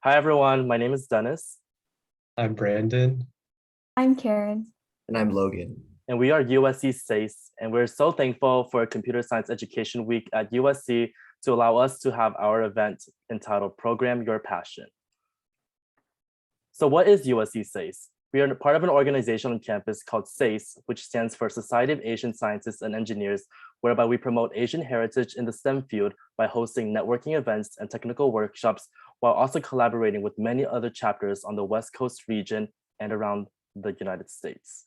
Hi everyone, my name is Dennis, I'm Brandon. I'm Karen. And I'm Logan. and we are USC SASE, and we're so thankful for Computer Science Education Week at USC to allow us to have our event entitled Program Your Passion. So what is USC SASE? We are part of an organization on campus called SASE, which stands for Society of Asian Scientists and Engineers, whereby we promote Asian heritage in the STEM field by hosting networking events and technical workshops, while also collaborating with many other chapters on the West Coast region and around the United States.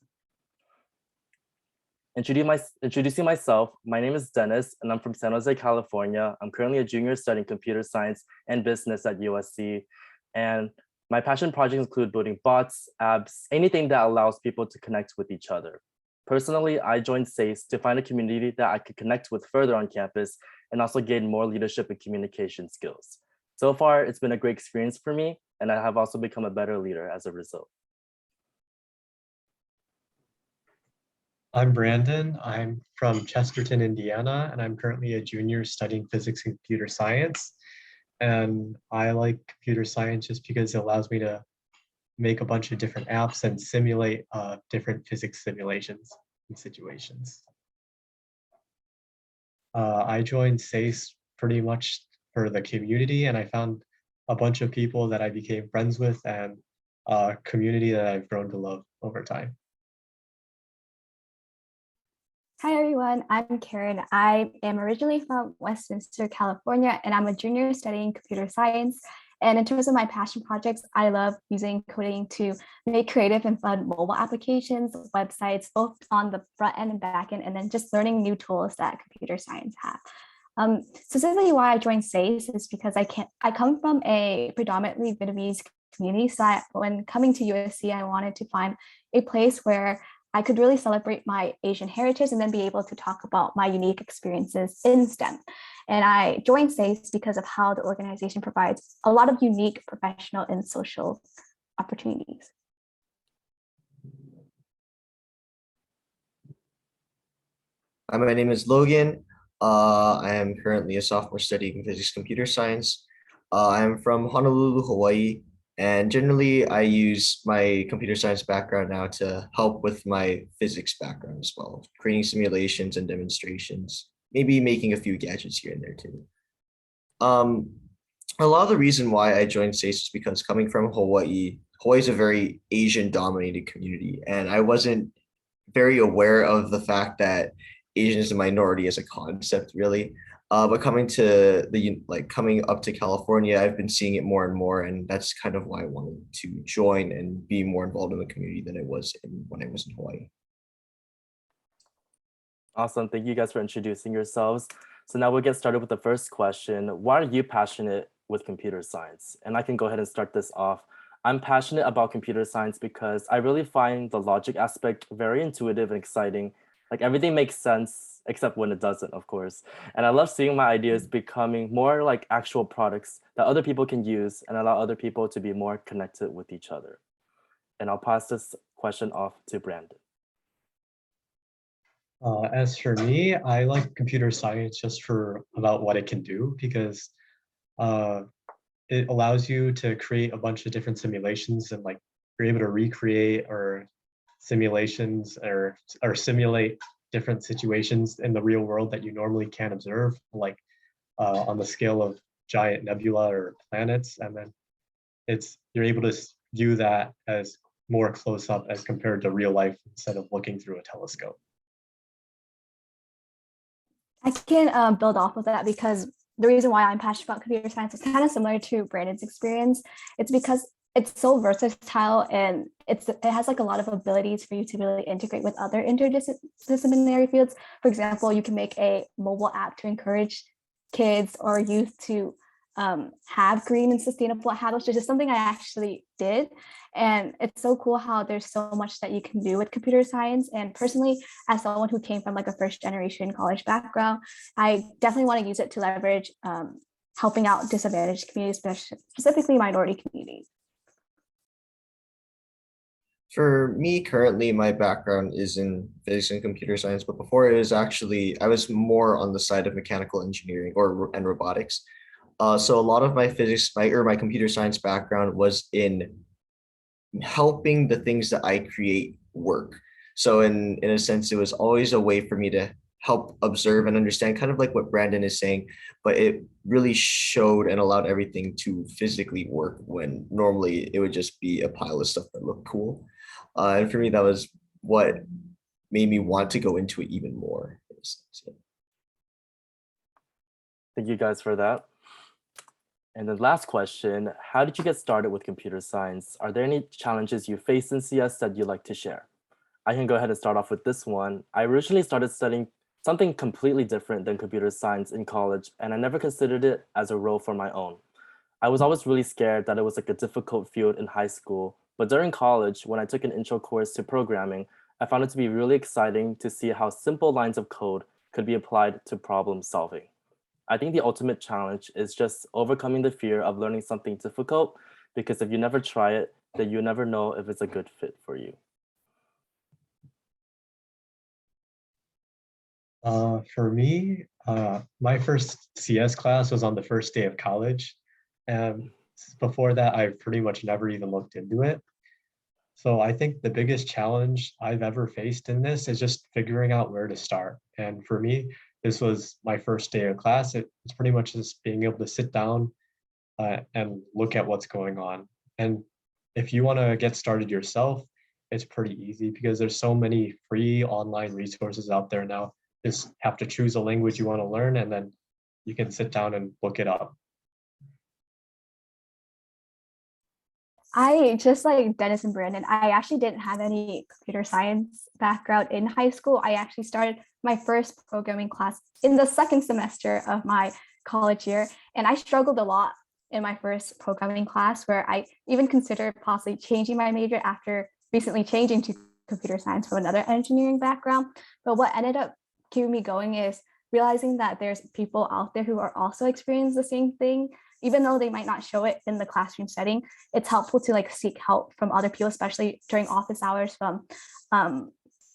Introducing myself, my name is Dennis, and I'm from San Jose, California. I'm currently a junior studying computer science and business at USC. And my passion projects include building bots, apps, anything that allows people to connect with each other. Personally, I joined SACE to find a community that I could connect with further on campus and also gain more leadership and communication skills. So far, it's been a great experience for me, and I have also become a better leader as a result. I'm Brandon. I'm from Chesterton, Indiana, and I'm currently a junior studying physics and computer science. And I like computer science just because it allows me to make a bunch of different apps and simulate different physics simulations and situations. I joined SACE pretty much for the community, and I found a bunch of people that I became friends with and a community that I've grown to love over time. Hi everyone, I'm Karen. I am originally from Westminster, California, and I'm a junior studying computer science. And in terms of my passion projects, I love using coding to make creative and fun mobile applications, websites, both on the front end and back end, and then just learning new tools that computer science have. Specifically why I joined SACE is because I come from a predominantly Vietnamese community, so when coming to USC, I wanted to find a place where I could really celebrate my Asian heritage and then be able to talk about my unique experiences in STEM. And I joined SACE because of how the organization provides a lot of unique professional and social opportunities. Hi, my name is Logan. I am currently a sophomore studying physics computer science. I am from Honolulu, Hawaii, and generally I use my computer science background now to help with my physics background as well, creating simulations and demonstrations, maybe making a few gadgets here and there too. A lot of the reason why I joined SACE is because coming from Hawaii, Hawaii is a very Asian dominated community, and I wasn't very aware of the fact that Asian is a minority as a concept, really. But coming up to California, I've been seeing it more and more, and that's kind of why I wanted to join and be more involved in the community than I was when I was in Hawaii. Awesome, thank you guys for introducing yourselves. So now we'll get started with the first question. Why are you passionate with computer science? And I can go ahead and start this off. I'm passionate about computer science because I really find the logic aspect very intuitive and exciting. Like everything makes sense, except when it doesn't, of course. And I love seeing my ideas becoming more like actual products that other people can use and allow other people to be more connected with each other. And I'll pass this question off to Brandon. As for me, I like computer science just for about what it can do, because it allows you to create a bunch of different simulations and like you're able to recreate or simulations or simulate different situations in the real world that you normally can't observe, like on the scale of giant nebula or planets. And then you're able to view that as more close up as compared to real life instead of looking through a telescope. I can build off of that because the reason why I'm passionate about computer science is kind of similar to Brandon's experience. It's because it's so versatile and it has like a lot of abilities for you to really integrate with other interdisciplinary fields. For example, you can make a mobile app to encourage kids or youth to have green and sustainable habits, which is something I actually did. And it's so cool how there's so much that you can do with computer science. And personally, as someone who came from like a first generation college background, I definitely want to use it to leverage helping out disadvantaged communities, specifically minority communities. For me, currently, my background is in physics and computer science, but before it was I was more on the side of mechanical engineering and robotics. So a lot of my physics, my computer science background was in helping the things that I create work. So in a sense, it was always a way for me to help observe and understand, kind of like what Brandon is saying, but it really showed and allowed everything to physically work when normally it would just be a pile of stuff that looked cool. And for me, that was what made me want to go into it even more. In a sense, yeah. Thank you guys for that. And the last question, how did you get started with computer science? Are there any challenges you face in CS that you'd like to share? I can go ahead and start off with this one. I originally started studying something completely different than computer science in college, and I never considered it as a role for my own. I was always really scared that it was like a difficult field in high school, but during college, when I took an intro course to programming, I found it to be really exciting to see how simple lines of code could be applied to problem solving. I think the ultimate challenge is just overcoming the fear of learning something difficult, because if you never try it, then you never know if it's a good fit for you. For me, my first CS class was on the first day of college. And before that, I pretty much never even looked into it. So I think the biggest challenge I've ever faced in this is just figuring out where to start. And for me, this was my first day of class. It's pretty much just being able to sit down and look at what's going on. And if you want to get started yourself, it's pretty easy because there's so many free online resources out there now. Just have to choose a language you want to learn, and then you can sit down and look it up. I just like Dennis and Brandon, I actually didn't have any computer science background in high school. I actually started my first programming class in the second semester of my college year, and I struggled a lot in my first programming class where I even considered possibly changing my major after recently changing to computer science from another engineering background. But what ended up keeping me going is realizing that there's people out there who are also experiencing the same thing, even though they might not show it in the classroom setting. It's helpful to like seek help from other people, especially during office hours, from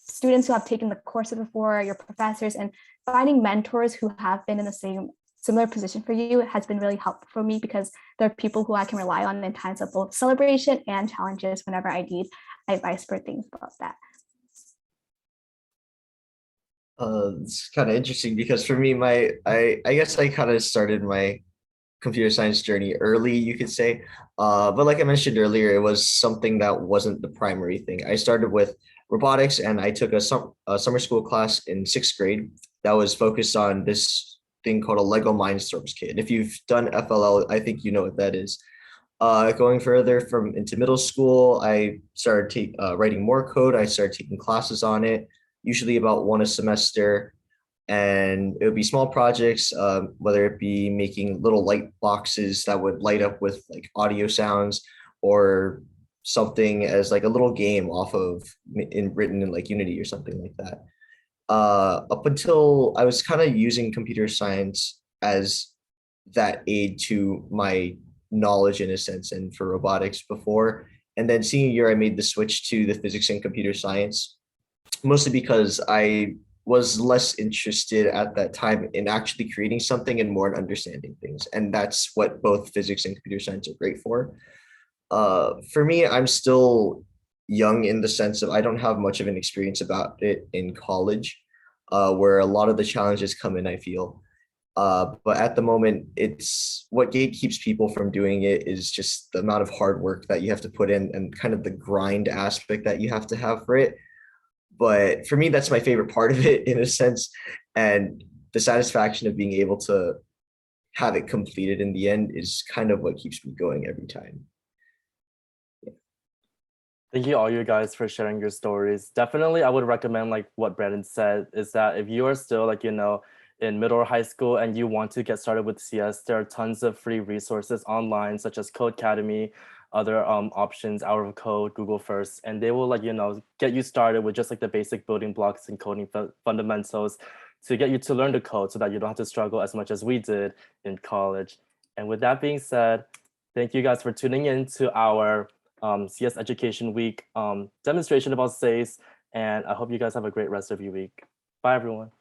students who have taken the course before, your professors, and finding mentors who have been in the same similar position for you has been really helpful for me, because there are people who I can rely on in times of both celebration and challenges whenever I need advice for things about that. It's kind of interesting because for me, I guess I kind of started my computer science journey early, you could say. But like I mentioned earlier, it was something that wasn't the primary thing. I started with robotics, and I took a summer school class in sixth grade that was focused on this thing called a Lego Mindstorms kit. And if you've done FLL, I think you know what that is. Going further from into middle school, I started writing more code. I started taking classes on it, usually about one a semester, and it would be small projects, whether it be making little light boxes that would light up with like audio sounds, or something as like a little game off of written in like Unity or something like that. Up until I was kind of using computer science as that aid to my knowledge in a sense, and for robotics before. And then senior year, I made the switch to the physics and computer science, mostly because I was less interested at that time in actually creating something and more in understanding things. And that's what both physics and computer science are great for. For me, I'm still young in the sense of I don't have much of an experience about it in college, where a lot of the challenges come in, I feel. But at the moment, it's what gatekeeps people from doing it is just the amount of hard work that you have to put in and kind of the grind aspect that you have to have for it. But for me, that's my favorite part of it in a sense. And the satisfaction of being able to have it completed in the end is kind of what keeps me going every time. Thank you all you guys for sharing your stories. Definitely, I would recommend like what Brandon said, is that if you are still like, in middle or high school and you want to get started with CS, there are tons of free resources online, such as Codecademy, other options, Hour of Code, Google First, and they will get you started with just like the basic building blocks and coding fundamentals to get you to learn the code so that you don't have to struggle as much as we did in college. And with that being said, thank you guys for tuning in to our CS Education Week demonstration about SASE, and I hope you guys have a great rest of your week. Bye, everyone.